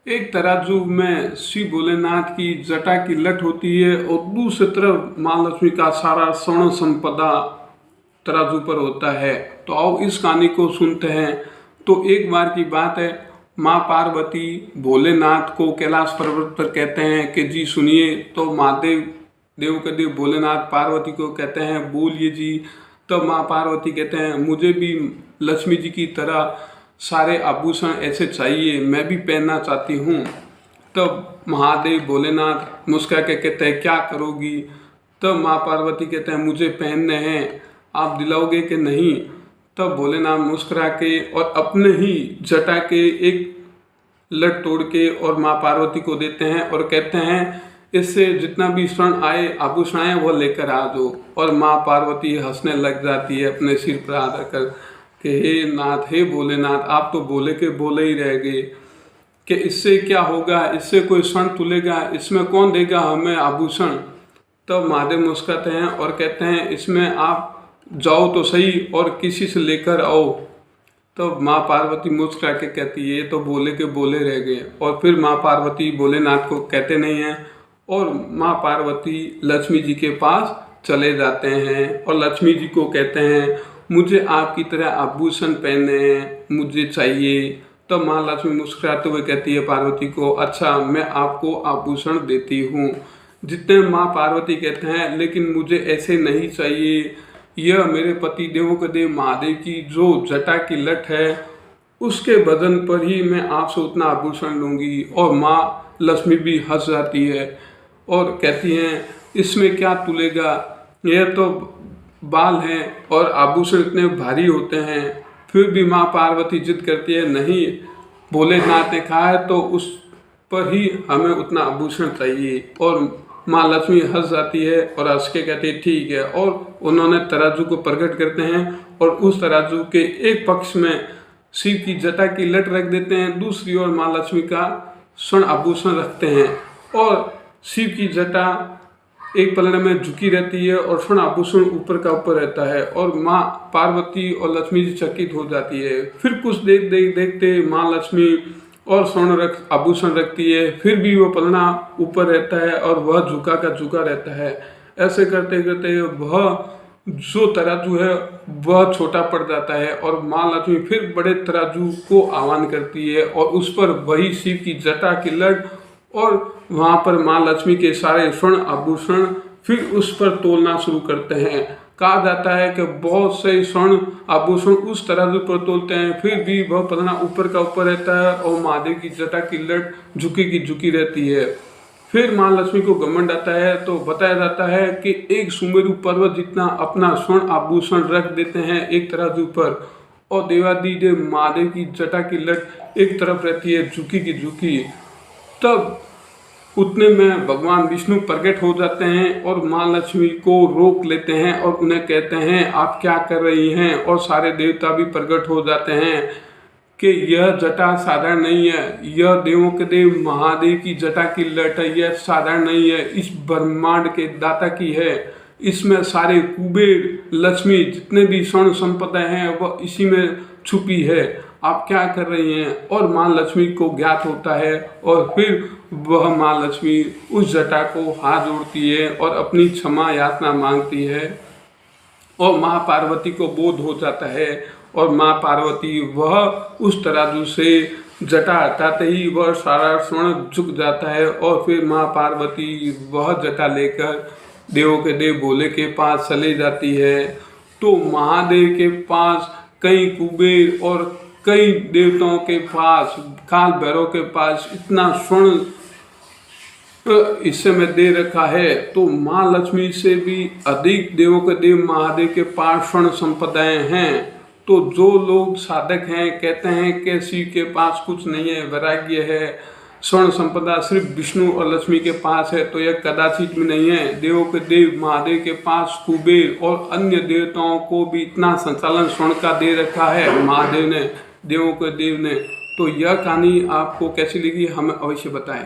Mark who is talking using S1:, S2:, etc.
S1: एक तराजू में श्री भोलेनाथ की जटा की लट होती है और दूसरी तरफ माँ लक्ष्मी का सारा स्वर्ण संपदा तराजू पर होता है। तो आओ इस कहानी को सुनते हैं। तो एक बार की बात है, माँ पार्वती भोलेनाथ को कैलाश पर्वत पर कहते हैं कि जी सुनिए। तो महादेव देव के देव भोलेनाथ पार्वती को कहते हैं बोलिए जी। तो माँ पार्वती कहते हैं मुझे भी लक्ष्मी जी की तरह सारे आभूषण ऐसे चाहिए, मैं भी पहनना चाहती हूँ। तब महादेव भोलेनाथ मुस्कुरा के कहते हैं क्या करोगी। तब माँ पार्वती कहते हैं मुझे पहनने हैं, आप दिलाओगे कि नहीं। तब भोलेनाथ मुस्कुरा के और अपने ही जटा के एक लट तोड़ के और माँ पार्वती को देते हैं और कहते हैं इससे जितना भी स्वर्ण आए आभूषण आए वो लेकर आ जाओ। और माँ पार्वती हंसने लग जाती है अपने सिर पर हाथ रखकर कि हे नाथ, हे भोलेनाथ, आप तो बोले के बोले ही रह गए कि इससे क्या होगा, इससे कोई स्वर्ण तुलेगा, इसमें कौन देगा हमें आभूषण। तब महादेव मुस्कुराते हैं और कहते हैं इसमें आप जाओ तो सही और किसी से लेकर आओ। तो माँ पार्वती मुस्कुरा के कहती है ये तो बोले के बोले रह गए। और फिर माँ पार्वती भोलेनाथ को कहते नहीं हैं और माँ पार्वती लक्ष्मी जी के पास चले जाते हैं और लक्ष्मी जी को कहते हैं मुझे आपकी तरह आभूषण पहनने हैं, मुझे चाहिए। तो माँ लक्ष्मी मुस्कुराते हुए कहती है पार्वती को अच्छा मैं आपको आभूषण देती हूँ। जितने माँ पार्वती कहते हैं लेकिन मुझे ऐसे नहीं चाहिए, यह मेरे पति देवों के देव महादेव की जो जटा की लट है उसके वजन पर ही मैं आपसे उतना आभूषण लूँगी। और माँ लक्ष्मी भी हंस जाती है और कहती हैं इसमें क्या तुलेगा, यह तो बाल हैं और आभूषण इतने भारी होते हैं। फिर भी माँ पार्वती जिद करती है नहीं, भोलेनाथ ने कहा है तो उस पर ही हमें उतना आभूषण चाहिए। और माँ लक्ष्मी हंस जाती है और हंस के कहती है ठीक है। और उन्होंने तराजू को प्रकट करते हैं और उस तराजू के एक पक्ष में शिव की जटा की लट रख देते हैं, दूसरी ओर माँ लक्ष्मी का स्वर्ण आभूषण रखते हैं और शिव की जटा एक पलड़े में झुकी रहती है और स्वर्ण आभूषण ऊपर का ऊपर रहता है। और माँ पार्वती और लक्ष्मी जी चकित हो जाती है। फिर कुछ देखते माँ लक्ष्मी और स्वर्ण आभूषण रखती है, फिर भी वो पलड़ा ऊपर रहता है और वह झुका का झुका रहता है। ऐसे करते करते वह जो तराजू है वह छोटा पड़ जाता है और माँ लक्ष्मी फिर बड़े तराजू को आह्वान करती है और उस पर वही शिव की जटा की लट और वहाँ पर माँ लक्ष्मी के सारे स्वर्ण आभूषण फिर उस पर तोलना शुरू करते हैं। कहा जाता है कि बहुत से स्वर्ण आभूषण उस तराजू पर तोलते हैं, फिर भी वह पलड़ा ऊपर का ऊपर रहता है और महादेव की जटा की लट झुकी की झुकी रहती है। फिर माँ लक्ष्मी को घमंड आता है तो बताया जाता है कि एक सुमेरु पर्वत जितना अपना स्वर्ण आभूषण रख देते हैं एक तराजू पर और देवादिदेव महादेव की जटा की लट एक तरफ रहती है झुकी की झुकी। तब उतने में भगवान विष्णु प्रकट हो जाते हैं और माँ लक्ष्मी को रोक लेते हैं और उन्हें कहते हैं आप क्या कर रही हैं। और सारे देवता भी प्रकट हो जाते हैं कि यह जटा साधारण नहीं है, यह देवों के देव महादेव की जटा की लट है, यह साधारण नहीं है, इस ब्रह्मांड के दाता की है। इसमें सारे कुबेर लक्ष्मी जितने भी स्वर्ण संपदा हैं वह इसी में छुपी है, आप क्या कर रही हैं। और माँ लक्ष्मी को ज्ञात होता है और फिर वह माँ लक्ष्मी उस जटा को हाथ जोड़ती है और अपनी क्षमा याचना मांगती है और माँ पार्वती को बोध हो जाता है और माँ पार्वती वह उस तराजू से जटा हटाते ही वह सारा स्वर्ण झुक जाता है और फिर माँ पार्वती वह जटा लेकर देवों के देव भोले के पास चली जाती है। तो महादेव के पास कई कुबेर और कई देवताओं के पास काल भैरव के पास इतना स्वर्ण इस समय दे रखा है। तो माँ लक्ष्मी से भी अधिक देवों के देव महादेव के पास स्वर्ण संपदाएं हैं। तो जो लोग साधक हैं कहते हैं कि शिव के पास कुछ नहीं है, वैराग्य है, स्वर्ण संपदा सिर्फ विष्णु और लक्ष्मी के पास है, तो यह कदाचित भी नहीं है। देवों के देव महादेव के पास कुबेर और अन्य देवताओं को भी इतना संचालन स्वर्ण का दे रखा है महादेव ने, देवों के देव ने। तो यह कहानी आपको कैसी लगी हमें अवश्य बताएं।